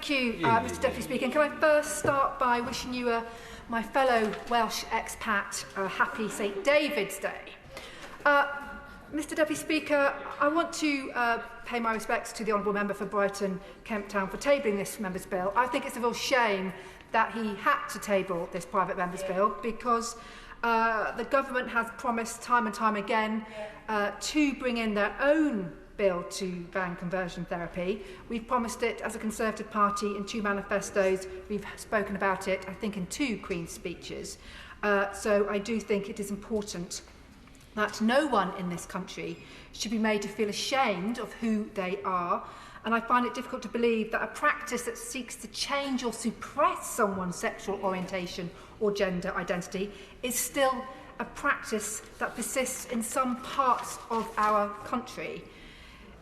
Thank you, Mr Deputy Speaker. And can I first start by wishing you, my fellow Welsh expat, a happy St David's Day. Mr Deputy Speaker, I want to pay my respects to the Honourable Member for Brighton Kemp Town for tabling this Member's Bill. I think it's a real shame that he had to table this private Member's Bill because the government has promised time and time again to bring in their own bill to ban conversion therapy. We've promised it as a Conservative Party in 2 manifestos. We've spoken about it, I think, in 2 Queen's speeches. So I do think it is important that no one in this country should be made to feel ashamed of who they are. And I find it difficult to believe that a practice that seeks to change or suppress someone's sexual orientation or gender identity is still a practice that persists in some parts of our country.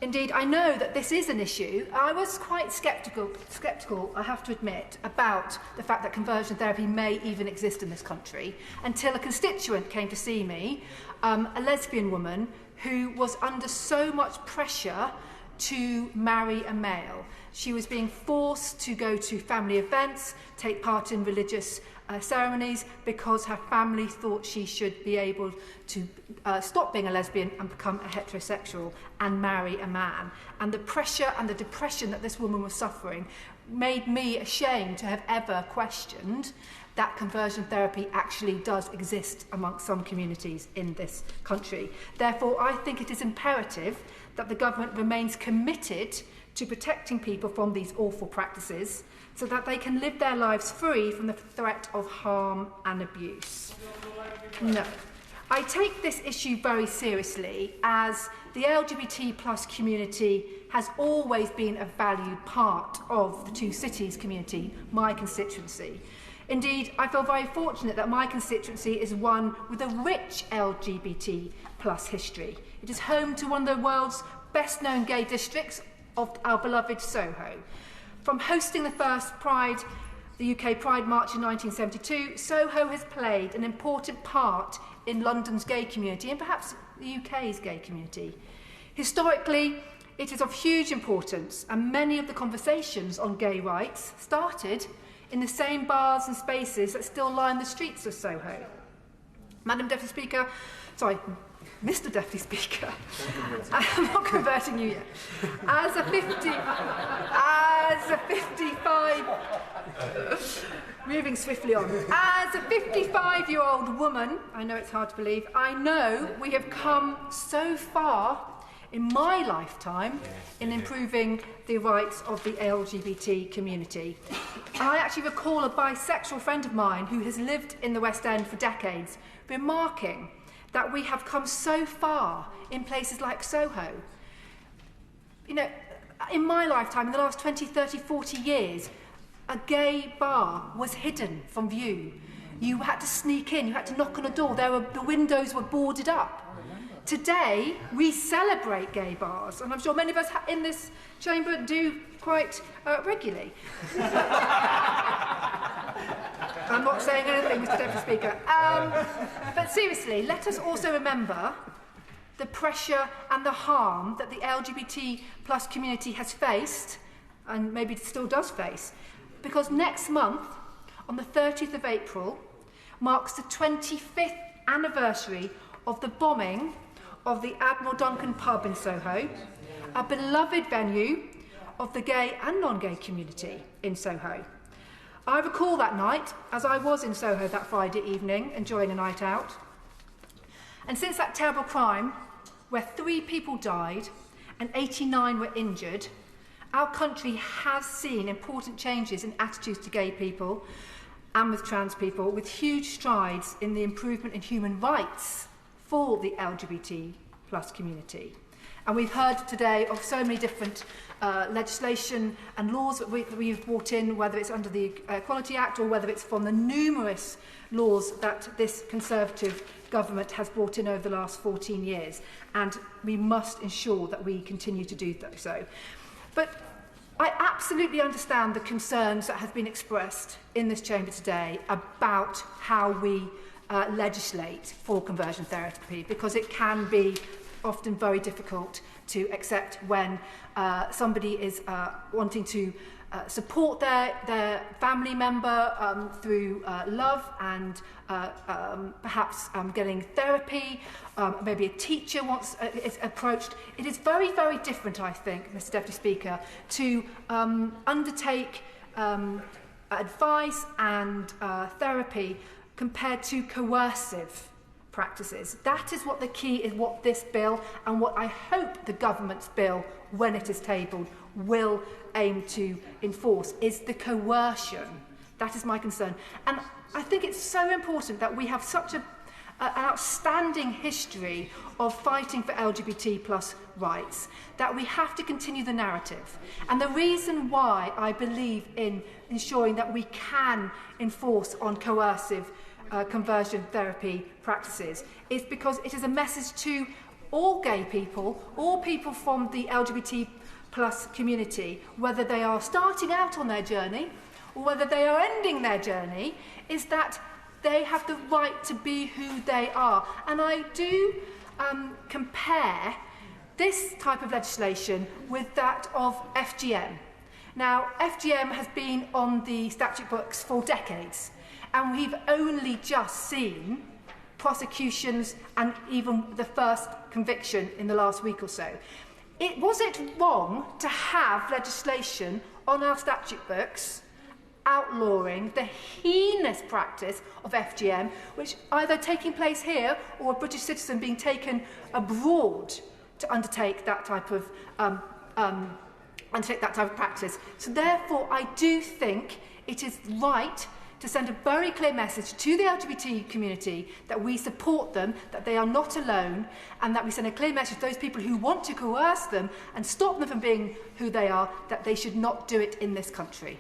Indeed, I know that this is an issue. I was quite sceptical, I have to admit, about the fact that conversion therapy may even exist in this country until a constituent came to see me, a lesbian woman who was under so much pressure to marry a male. She was being forced to go to family events, take part in religious ceremonies because her family thought she should be able to stop being a lesbian and become a heterosexual and marry a man. And the pressure and the depression that this woman was suffering made me ashamed to have ever questioned that conversion therapy actually does exist amongst some communities in this country. Therefore, I think it is imperative that the government remains committed to protecting people from these awful practices so that they can live their lives free from the threat of harm and abuse. No. I take this issue very seriously as the LGBT plus community has always been a valued part of the Two Cities community, my constituency. Indeed, I feel very fortunate that my constituency is one with a rich LGBT plus history. It is home to one of the world's best known gay districts of our beloved Soho. From hosting the first the UK Pride March in 1972, Soho has played an important part in London's gay community and perhaps the UK's gay community. Historically, it is of huge importance, and many of the conversations on gay rights started in the same bars and spaces that still line the streets of Soho. Mr Deputy Speaker, I'm not converting you yet. As a 55-year-old woman, I know it's hard to believe, I know we have come so far in my lifetime in improving the rights of the LGBT community. I actually recall a bisexual friend of mine who has lived in the West End for decades remarking that we have come so far in places like Soho. You know, in my lifetime, in the last 20, 30, 40 years, a gay bar was hidden from view. You had to sneak in, you had to knock on a door, the windows were boarded up. Today, we celebrate gay bars, and I'm sure many of us in this chamber do quite regularly. I'm not saying anything, Mr Deputy Speaker. But seriously, let us also remember the pressure and the harm that the LGBT plus community has faced, and maybe still does face, because next month, on the 30th of April, marks the 25th anniversary of the bombing of the Admiral Duncan pub in Soho, a beloved venue of the gay and non-gay community in Soho. I recall that night, as I was in Soho that Friday evening, enjoying a night out. And since that terrible crime, where 3 people died and 89 were injured, our country has seen important changes in attitudes to gay people and with trans people, with huge strides in the improvement in human rights for the LGBT plus community. And we've heard today of so many different legislation and laws that we've brought in, whether it's under the Equality Act or whether it's from the numerous laws that this Conservative government has brought in over the last 14 years. And we must ensure that we continue to do so. But I absolutely understand the concerns that have been expressed in this chamber today about how we legislate for conversion therapy, because it can be often very difficult to accept when somebody is wanting to support their family member through love and perhaps getting therapy. Maybe a teacher is approached. It is very, very different, I think, Mr. Deputy Speaker, to undertake advice and therapy compared to coercive practices. That is what the key is, what this bill and what I hope the government's bill, when it is tabled, will aim to enforce, is the coercion. That is my concern. And I think it's so important that we have such an outstanding history of fighting for LGBT plus rights, that we have to continue the narrative. And the reason why I believe in ensuring that we can enforce on coercive conversion therapy practices is because it is a message to all gay people, all people from the LGBT plus community, whether they are starting out on their journey or whether they are ending their journey, is that they have the right to be who they are. And I do compare this type of legislation with that of FGM. Now, FGM has been on the statute books for decades, and we've only just seen prosecutions and even the first conviction in the last week or so. Was it wrong to have legislation on our statute books outlawing the heinous practice of FGM, which either taking place here or a British citizen being taken abroad to undertake that type of practice? So therefore, I do think it is right to send a very clear message to the LGBT community that we support them, that they are not alone, and that we send a clear message to those people who want to coerce them and stop them from being who they are, that they should not do it in this country.